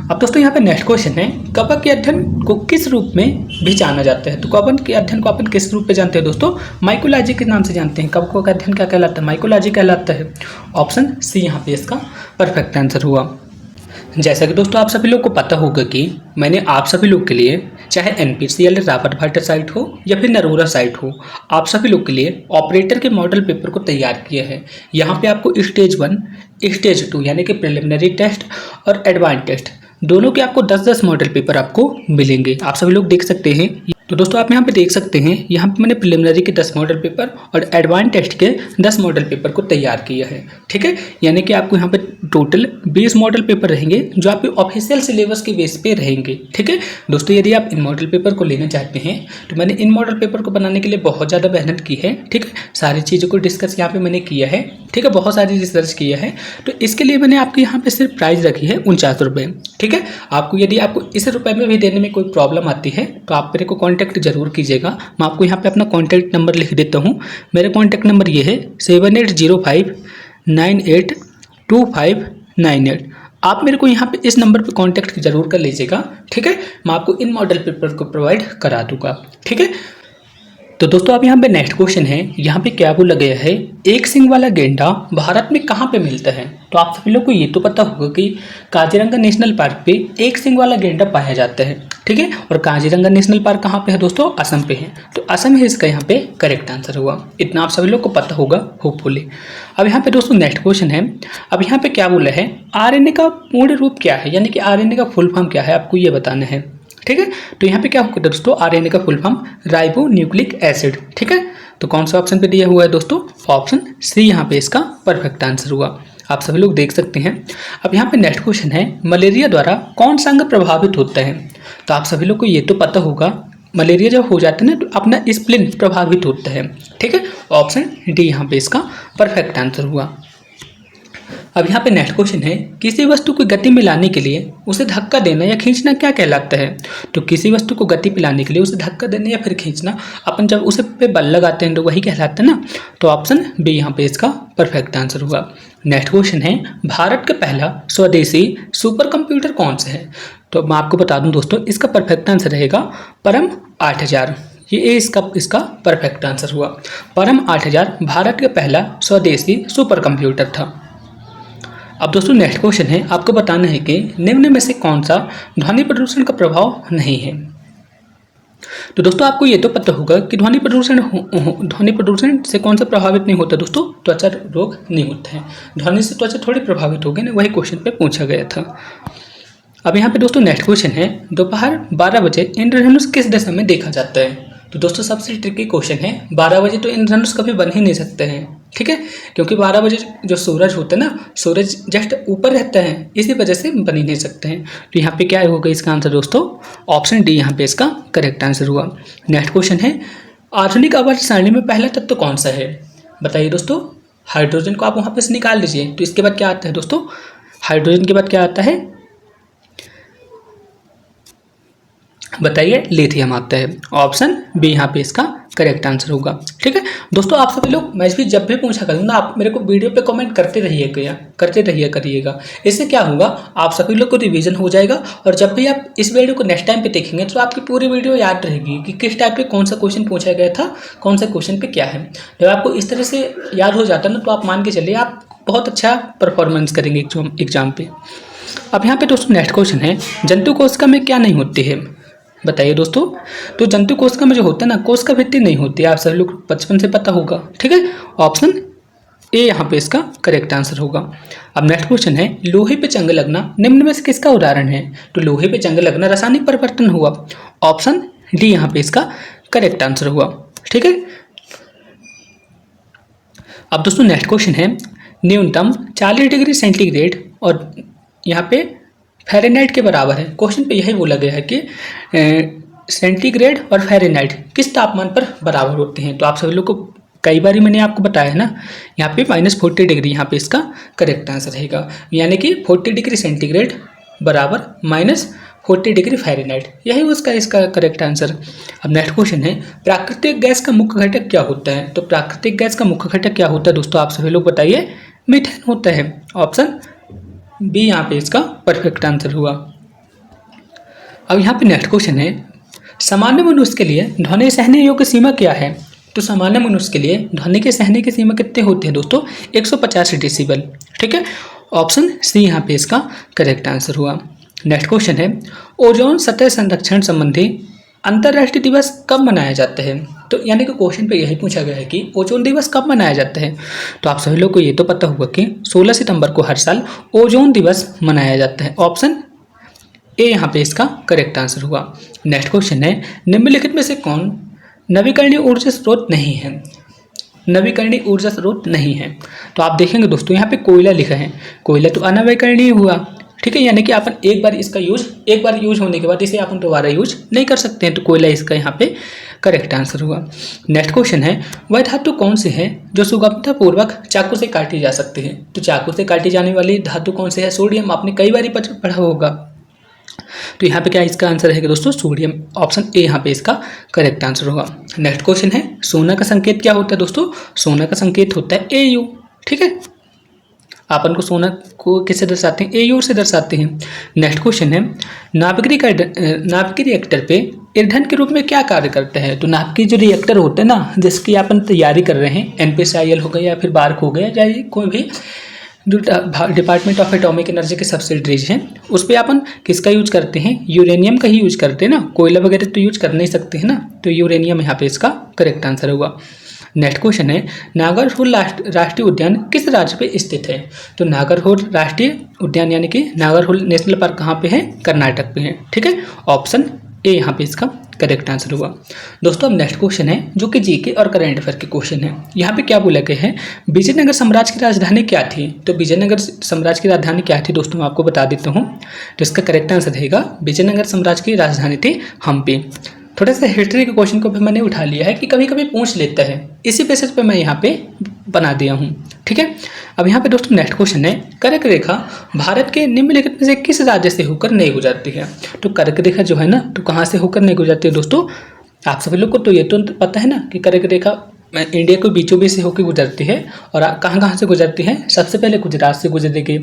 अब दोस्तों यहाँ पे नेक्स्ट क्वेश्चन है, कवक के अध्ययन को किस रूप में भी जाना जाता है। तो कवक के अध्ययन को अपन किस रूप में जानते हैं दोस्तों, माइकोलॉजी के नाम से जानते हैं। कवकों का अध्ययन क्या कहलाता है, माइकोलॉजी कहलाता है। ऑप्शन सी यहाँ पे इसका परफेक्ट आंसर हुआ। जैसा कि दोस्तों आप सभी लोग को पता होगा कि मैंने आप सभी लोग के लिए, चाहे NPTEL रॉबर्ट भाटर साइट हो या फिर नरोरा साइट हो, आप सभी लोग के लिए ऑपरेटर के मॉडल पेपर को तैयार किया है। यहाँ पे आपको स्टेज 1, स्टेज 2 यानी कि प्रिलिमिनरी टेस्ट और एडवांस टेस्ट दोनों के आपको 10-10 मॉडल पेपर आपको मिलेंगे। आप सभी लोग देख सकते हैं तो दोस्तों आप यहाँ पे देख सकते हैं, यहाँ पे मैंने प्रिलिमिनरी के 10 मॉडल पेपर और एडवांस टेस्ट के 10 मॉडल पेपर को तैयार किया है। ठीक है, यानी कि आपको यहाँ पे टोटल 20 मॉडल पेपर रहेंगे जो आपके ऑफिशियल सिलेबस के बेस पे रहेंगे। ठीक है दोस्तों, यदि आप इन मॉडल पेपर को लेना चाहते हैं तो मैंने इन मॉडल पेपर को बनाने के लिए बहुत ज़्यादा मेहनत की है। ठीक है, सारी चीज़ों को डिस्कस यहाँ पे मैंने किया है। ठीक है, बहुत सारी रिसर्च किया है, तो इसके लिए मैंने आपके यहाँ पे सिर्फ प्राइस रखी है 49 रुपये। ठीक है, आपको यदि आपको इस रुपये में भी देने में कोई प्रॉब्लम आती है तो आप मेरे को कॉन्टैक्ट जरूर कीजिएगा। मैं आपको यहाँ पे अपना कॉन्टैक्ट नंबर लिख देता हूँ। मेरा कॉन्टैक्ट नंबर ये है 7805982598। आप मेरे को यहाँ पे इस नंबर पे कांटेक्ट जरूर कर लीजिएगा। ठीक है, मैं आपको इन मॉडल पेपर को प्रोवाइड करा दूंगा। ठीक है, तो दोस्तों अब यहाँ पे नेक्स्ट क्वेश्चन है, यहाँ पे क्या बोला गया है, एक सींग वाला गेंडा भारत में कहाँ पे मिलता है। तो आप सभी लोग को ये तो पता होगा कि काजीरंगा नेशनल पार्क पे एक सींग वाला गेंडा पाया जाता है। ठीक है, और काजीरंगा नेशनल पार्क कहाँ पे है दोस्तों, असम पे है। तो असम है इसका यहाँ पे करेक्ट आंसर हुआ। इतना आप सभी लोग को पता होगा होपफुली। अब यहाँ पे दोस्तों नेक्स्ट क्वेश्चन है, अब यहाँ पे क्या बोला है, आरएनए का पूर्ण रूप क्या है, यानी कि आरएनए का फुल फॉर्म क्या है, आपको ये बताना है। ठीक है, तो यहाँ पे क्या होगा दोस्तों, आरएनए का full form ribo nucleic acid. ठीक है, तो कौन सा ऑप्शन पे दिया हुआ है दोस्तों, ऑप्शन सी यहाँ पे इसका परफेक्ट आंसर हुआ। आप सभी लोग देख सकते हैं। अब यहाँ पे नेक्स्ट क्वेश्चन है, मलेरिया द्वारा कौन सा अंग प्रभावित होता है। तो आप सभी लोग को ये तो पता होगा, मलेरिया जब हो जाता है ना तो अपना स्प्लिन प्रभावित होता है। ठीक है, ऑप्शन डी यहाँ पे इसका परफेक्ट आंसर हुआ। अब यहाँ पे नेक्स्ट क्वेश्चन है, किसी वस्तु को गति में लाने के लिए उसे धक्का देना या खींचना क्या कहलाता है। तो किसी वस्तु को गति में लाने के लिए उसे धक्का देना या फिर खींचना, अपन जब उसे पे बल लगाते हैं तो वही कहलाता है ना। तो ऑप्शन बी यहाँ पे इसका परफेक्ट आंसर हुआ। नेक्स्ट क्वेश्चन है, भारत का पहला स्वदेशी सुपर कंप्यूटर कौन सा है। तो मैं आपको बता दूं दोस्तों, इसका परफेक्ट आंसर रहेगा परम 8000। ये इसका परफेक्ट आंसर हुआ। परम 8000 भारत का पहला स्वदेशी सुपर कंप्यूटर था। अब दोस्तों नेक्स्ट क्वेश्चन है, आपको बताना है कि निम्न में से कौन सा ध्वनि प्रदूषण का प्रभाव नहीं है। तो दोस्तों आपको ये तो पता होगा कि ध्वनि प्रदूषण से कौन सा प्रभावित नहीं होता दोस्तों, त्वचा रोग नहीं होता है। ध्वनि से त्वचा थोड़ी प्रभावित होगी ना, वही क्वेश्चन पे पूछा गया था। अब यहाँ पे दोस्तों नेक्स्ट क्वेश्चन है, दोपहर 12 बजे इंद्रधनुष किस दिशा में देखा जाता है। तो दोस्तों सबसे ट्रिकी क्वेश्चन है, 12 बजे तो इंद्रधनुष कभी बन ही नहीं सकते हैं। ठीक है, क्योंकि 12 बजे जो सूरज होता है ना, सूरज जस्ट ऊपर रहता है, इसी वजह से बन ही नहीं सकते हैं। तो यहाँ पे क्या होगा इसका आंसर दोस्तों, ऑप्शन डी यहाँ पे इसका करेक्ट आंसर हुआ। नेक्स्ट क्वेश्चन है, आधुनिक आवर्त सारणी में पहला तत्व कौन सा है। बताइए दोस्तों, हाइड्रोजन को आप वहाँ पे से निकाल लीजिए। तो इसके बाद क्या आता है दोस्तों, हाइड्रोजन के बाद क्या आता है, बताइए, लिथियम आता है। ऑप्शन बी यहाँ पे इसका करेक्ट आंसर होगा। ठीक है दोस्तों, आप सभी लोग मैं भी जब भी पूछा करूँगा आप मेरे को वीडियो पे कमेंट करते करिएगा। इससे क्या होगा, आप सभी लोग को रिवीजन हो जाएगा, और जब भी आप इस वीडियो को नेक्स्ट टाइम पे देखेंगे तो आपकी पूरी वीडियो याद रहेगी कि किस टाइप पे कौन सा क्वेश्चन पूछा गया था, कौन सा क्वेश्चन पे क्या है। जब आपको इस तरह से याद हो जाता है ना, तो आप मान के चलिए आप बहुत अच्छा परफॉर्मेंस करेंगे एग्जाम पे। अब यहाँ पे दोस्तों नेक्स्ट क्वेश्चन है, जंतु कोशिका में क्या नहीं होती है। बताइए दोस्तों, तो जंतु कोशिका में जो होता है ना, कोशिका भित्ति नहीं होती है, आप सभी लोग बचपन से पता होगा। ठीक है, ऑप्शन ए यहाँ पे इसका करेक्ट आंसर होगा। अब नेक्स्ट क्वेश्चन है, लोहे पे जंग लगना निम्न में से किसका उदाहरण है। तो लोहे पे जंग लगना रासायनिक परिवर्तन हुआ। ऑप्शन डी यहाँ पे इसका करेक्ट आंसर हुआ। ठीक है, अब दोस्तों नेक्स्ट क्वेश्चन है, न्यूनतम 40 डिग्री सेंटीग्रेड और यहाँ पे फ़ारेनहाइट के बराबर है। क्वेश्चन पे यही बोला गया है कि सेंटीग्रेड और फ़ारेनहाइट किस तापमान पर बराबर होते हैं। तो आप सभी लोग को कई बार मैंने आपको बताया है ना, यहाँ पे -40 डिग्री यहाँ पे इसका करेक्ट आंसर रहेगा, यानी कि 40 डिग्री सेंटीग्रेड बराबर -40 डिग्री फ़ारेनहाइट, यही उसका इसका करेक्ट आंसर। अब नेक्स्ट क्वेश्चन है, प्राकृतिक गैस का मुख्य घटक क्या होता है। तो प्राकृतिक गैस का मुख्य घटक क्या होता है दोस्तों, आप सभी लोग बताइए, मीथेन होता है। ऑप्शन बी यहाँ पे इसका परफेक्ट आंसर हुआ। अब यहाँ पे नेक्स्ट क्वेश्चन है, सामान्य मनुष्य के लिए ध्वनि सहने योग्य सीमा क्या है। तो सामान्य मनुष्य के लिए ध्वनि के सहने की सीमा कितने होते हैं दोस्तों, 150 डेसिबल। ठीक है, ऑप्शन सी यहाँ पे इसका करेक्ट आंसर हुआ। नेक्स्ट क्वेश्चन है, ओजोन सतह संरक्षण संबंधी अंतर्राष्ट्रीय दिवस कब मनाया जाता है। तो यानी कि क्वेश्चन पे यही पूछा गया है कि ओजोन दिवस कब मनाया जाता है। तो आप सभी लोग को ये तो पता होगा कि 16 सितंबर को हर साल ओजोन दिवस मनाया जाता है। ऑप्शन ए यहाँ पे इसका करेक्ट आंसर हुआ। नेक्स्ट क्वेश्चन है, निम्नलिखित में से कौन नवीकरणीय ऊर्जा स्रोत नहीं है? नवीकरणीय ऊर्जा स्रोत नहीं है, तो आप देखेंगे दोस्तों यहाँ पे कोयला लिखा है। कोयला तो अनवीकरणीय हुआ, ठीक है, यानी कि अपन एक बार यूज होने के बाद इसे अपन दोबारा यूज नहीं कर सकते हैं, तो कोयला इसका यहाँ पे करेक्ट आंसर हुआ। नेक्स्ट क्वेश्चन है, वह धातु कौन सी है जो सुगमतापूर्वक चाकू से काटी जा सकती है? तो चाकू से काटी जाने वाली धातु कौन सी है? सोडियम, आपने कई बार पढ़ा होगा। तो यहाँ पे क्या इसका आंसर है कि दोस्तों सोडियम, ऑप्शन ए यहाँ पे इसका करेक्ट आंसर होगा। नेक्स्ट क्वेश्चन है, सोना का संकेत क्या होता है दोस्तों? सोना का संकेत होता है AU, ठीक है। अपन को सोना को किससे दर्शाते हैं? AU से दर्शाते हैं। नेक्स्ट क्वेश्चन है, नाभिकीय रिएक्टर पे ईंधन के रूप में क्या कार्य करता है? तो नाभिकीय जो रिएक्टर होता है ना, जिसकी अपन तैयारी कर रहे हैं, NPCIL हो गया या फिर बार्क हो गया, या कोई भी जो डिपार्टमेंट ऑफ एटॉमिक एनर्जी के सब्सिडरीज हैं, उस पर अपन किसका यूज करते हैं? यूरेनियम का ही यूज करते हैं ना, कोयला वगैरह तो यूज कर नहीं सकते हैं ना, तो यूरेनियम यहाँ पे इसका करेक्ट आंसर होगा। नेक्स्ट क्वेश्चन है, नागरहोल राष्ट्रीय उद्यान किस राज्य पे स्थित है? तो नागरहोल राष्ट्रीय उद्यान यानी कि नागरहोल नेशनल पार्क कहाँ पे है? कर्नाटक पे है, ठीक है। ऑप्शन ए यहाँ पे इसका करेक्ट आंसर हुआ। दोस्तों अब नेक्स्ट क्वेश्चन है जो कि जीके और करंट अफेयर के क्वेश्चन है। यहाँ पे क्या बोला गया है, विजयनगर साम्राज्य की राजधानी क्या थी? तो विजयनगर साम्राज्य की राजधानी क्या थी दोस्तों, मैं आपको बता देता हूँ। तो इसका करेक्ट आंसर रहेगा विजयनगर साम्राज्य की राजधानी थी हम्पी। थोड़ा सा हिस्ट्री के क्वेश्चन को भी मैंने उठा लिया है कि कभी कभी पूछ लेता है, इसी बेसिस पे मैं यहाँ पे बना दिया हूँ, ठीक है। अब यहाँ पे दोस्तों नेक्स्ट क्वेश्चन है, कर्क रेखा भारत के निम्नलिखित में से किस राज्य से होकर नहीं गुजरती है? तो कर्क रेखा जो है ना, तो कहाँ से होकर नहीं गुजरती है दोस्तों? आप सभी लोग को तो ये तो पता है ना कि कर्क रेखा इंडिया को बीचों बीच से होकर गुजरती है। और कहाँ कहाँ से गुजरती है? सबसे पहले गुजरात से गुजरेगी,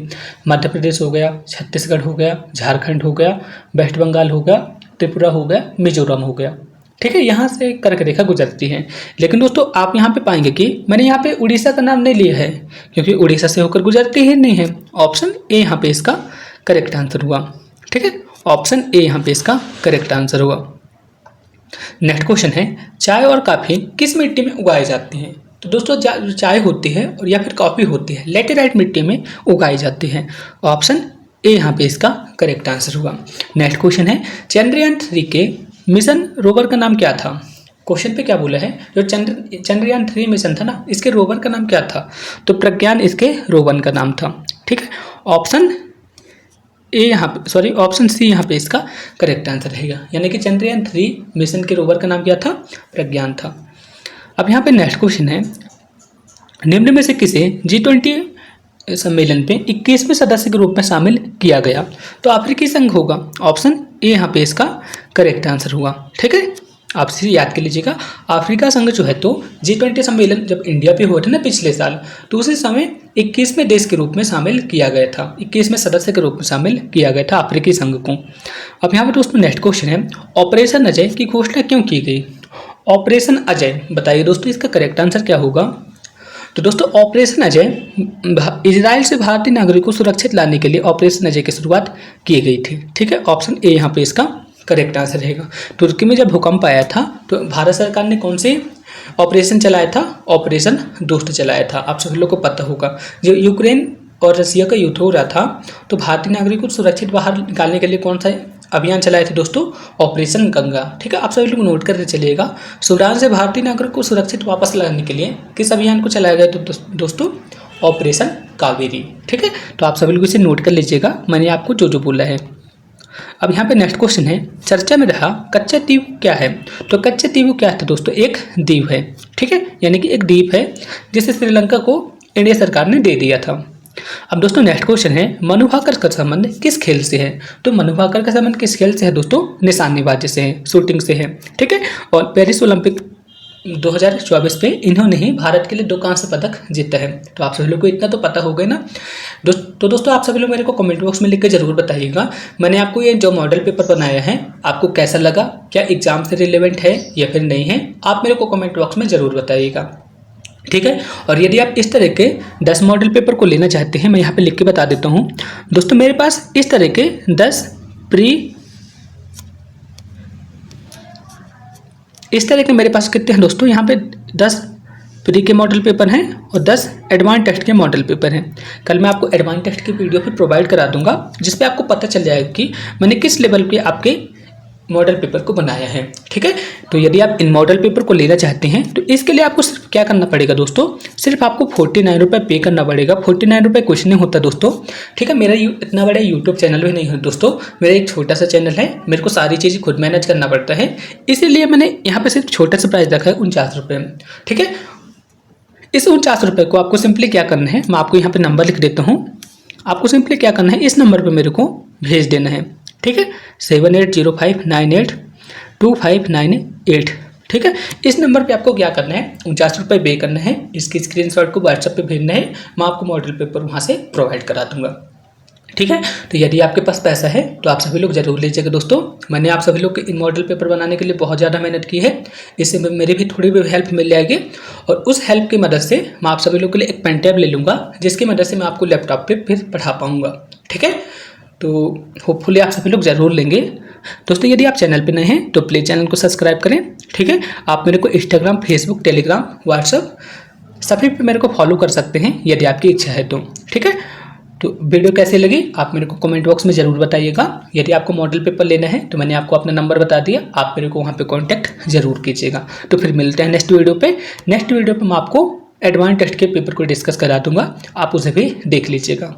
मध्य प्रदेश हो गया, छत्तीसगढ़ हो गया, झारखंड हो गया, वेस्ट बंगाल हो गया, त्रिपुरा हो गया, मिजोरम हो गया, ठीक है। यहाँ से कर्क रेखा गुजरती है। लेकिन दोस्तों आप यहाँ पे पाएंगे कि मैंने यहाँ पे उड़ीसा का नाम नहीं लिया है, क्योंकि उड़ीसा से होकर गुजरती ही नहीं है। ऑप्शन ए यहाँ पे इसका करेक्ट आंसर हुआ, ठीक है। ऑप्शन ए यहाँ पे इसका करेक्ट आंसर हुआ। नेक्स्ट क्वेश्चन है, चाय और कॉफी किस मिट्टी में उगाई जाती हैं? तो दोस्तों चाय होती है और या फिर कॉफी होती है, लेटेराइट मिट्टी में उगाई जाती है। ऑप्शन ए यहाँ पे इसका करेक्ट आंसर हुआ। नेक्स्ट क्वेश्चन है, चंद्रयान 3 के मिशन रोवर का नाम क्या था? क्वेश्चन पे क्या बोला है, जो चंद्रयान 3 मिशन था ना, इसके रोवर का नाम क्या था? तो प्रज्ञान इसके रोवर का नाम था, ठीक है। ऑप्शन ए यहाँ पे ऑप्शन सी यहाँ पे इसका करेक्ट आंसर रहेगा, यानी कि चंद्रयान 3 मिशन के रोवर का नाम क्या था? प्रज्ञान था। अब यहाँ पे नेक्स्ट क्वेश्चन है, निम्न में से किसे G20 सम्मेलन पे 21वें सदस्य के रूप में शामिल किया गया? तो अफ्रीकी संघ होगा। ऑप्शन ए यहाँ पे इसका करेक्ट आंसर हुआ, ठीक है। आप इसे याद कर लीजिएगा, अफ्रीका संघ जो है तो G20 सम्मेलन जब इंडिया पे हुआ था ना पिछले साल, तो उसी समय 21वें देश के रूप में शामिल किया गया था, 21वें सदस्य के रूप में शामिल किया गया था अफ्रीकी संघ को। अब यहाँ पर दोस्तों नेक्स्ट क्वेश्चन है, ऑपरेशन अजय की घोषणा क्यों की गई? ऑपरेशन अजय, बताइए दोस्तों इसका करेक्ट आंसर क्या होगा? तो दोस्तों ऑपरेशन अजय इजराइल से भारतीय नागरिकों को सुरक्षित लाने के लिए ऑपरेशन अजय की शुरुआत की गई थी, ठीक है। ऑप्शन ए यहाँ पे इसका करेक्ट आंसर रहेगा। तुर्की में जब भूकंप आया था तो भारत सरकार ने कौन से ऑपरेशन चलाया था? ऑपरेशन दुष्ट चलाया था। आप सभी लोग को पता होगा, जो यूक्रेन और रसिया का युद्ध हो रहा था तो भारतीय नागरिकों को सुरक्षित बाहर निकालने के लिए कौन सा अभियान चलाए थे दोस्तों? ऑपरेशन गंगा, ठीक है। आप सभी लोग नोट करके चलिएगा, सूडान से भारतीय नागरिक को सुरक्षित वापस लाने के लिए किस अभियान को चलाया गया? तो दोस्तों ऑपरेशन कावेरी, ठीक है। तो आप सभी लोग इसे नोट कर लीजिएगा, मैंने आपको जो जो बोला है। अब यहाँ पे नेक्स्ट क्वेश्चन है, चर्चा में रहा कच्चा द्वीप क्या है? तो कच्चा द्वीप क्या था दोस्तों? एक द्वीप है, ठीक है, यानी कि एक द्वीप है जिसे श्रीलंका को इंडिया सरकार ने दे दिया था। अब दोस्तों नेक्स्ट क्वेश्चन है, मनुभाकर का संबंध किस खेल से है? तो मनुभाकर का संबंध किस खेल से है दोस्तों? निशानेबाजी से है, शूटिंग से है, ठीक है। और पेरिस ओलंपिक 2024 पे इन्होंने ही भारत के लिए 2 कांस्य पदक जीता है। तो आप सभी लोग को इतना तो पता हो गया ना। तो दोस्तों आप सभी लोग मेरे को कमेंट बॉक्स में लिख के जरूर बताइएगा, मैंने आपको ये जो मॉडल पेपर बनाया है आपको कैसा लगा, क्या एग्जाम से रिलेवेंट है या फिर नहीं है, आप मेरे को कमेंट बॉक्स में जरूर बताइएगा, ठीक है। और यदि आप इस तरह के 10 मॉडल पेपर को लेना चाहते हैं, मैं यहाँ पे लिख के बता देता हूँ दोस्तों, मेरे पास इस तरह के 10 इस तरह के मेरे पास कितने हैं दोस्तों? यहाँ पे 10 प्री के मॉडल पेपर हैं और 10 एडवांस टेस्ट के मॉडल पेपर हैं। कल मैं आपको एडवांस टेस्ट की वीडियो भी प्रोवाइड करा दूंगा, जिस पे आपको पता चल जाएगा कि मैंने किस लेवल के आपके मॉडल पेपर को बनाया है। ठीक है, तो यदि आप इन मॉडल पेपर को लेना चाहते हैं तो इसके लिए आपको सिर्फ क्या करना पड़ेगा दोस्तों, सिर्फ आपको 49 रुपये पे करना पड़ेगा। 49 रुपये कुछ नहीं होता दोस्तों। ठीक है, मेरा इतना बड़ा यूट्यूब चैनल भी नहीं है दोस्तों, मेरा एक छोटा सा चैनल है, मेरे को सारी चीज़ें खुद मैनेज करना पड़ता है, इसीलिए मैंने यहाँ पे सिर्फ छोटा सा प्राइस रखा है 49 रुपये। ठीक है, इस 49 रुपये को आपको सिंपली क्या करना है, मैं आपको यहाँ पे नंबर लिख देता हूँ। आपको सिंपली क्या करना है, इस नंबर पे मेरे को भेज देना है। ठीक है, 7805982598। ठीक है, इस नंबर पे आपको क्या करना है, 49 रुपये पे करना है। इसकी स्क्रीनशॉट को व्हाट्सएप पे भेजना है, मैं आपको मॉडल पेपर वहाँ से प्रोवाइड करा दूंगा। ठीक है, तो यदि आपके पास पैसा है तो आप सभी लोग जरूर लीजिएगा दोस्तों। मैंने आप सभी लोग के इन मॉडल पेपर बनाने के लिए बहुत ज़्यादा मेहनत की है, इससे मेरी भी थोड़ी भी हेल्प मिल जाएगी, और उस हेल्प की मदद से मैं आप सभी लोग के लिए एक पेन टैब ले लूँगा, जिसकी मदद से मैं आपको लैपटॉप पे फिर पढ़ा पाऊँगा। ठीक है, तो होपफुली आप सभी लोग ज़रूर लेंगे दोस्तों। यदि आप चैनल पे नए हैं तो प्लीज़ चैनल को सब्सक्राइब करें। ठीक है, आप मेरे को इंस्टाग्राम, फेसबुक, टेलीग्राम, व्हाट्सएप सभी पे मेरे को फॉलो कर सकते हैं यदि आपकी इच्छा है तो। ठीक है, तो वीडियो कैसी लगी आप मेरे को कमेंट बॉक्स में ज़रूर बताइएगा। यदि आपको मॉडल पेपर लेना है तो मैंने आपको अपना नंबर बता दिया, आप मेरे को वहाँ पे कांटेक्ट जरूर कीजिएगा। तो फिर मिलते हैं नेक्स्ट वीडियो पे। नेक्स्ट वीडियो पे मैं आपको एडवांस टेस्ट के पेपर को डिस्कस करा दूंगा, आप उसे भी देख लीजिएगा।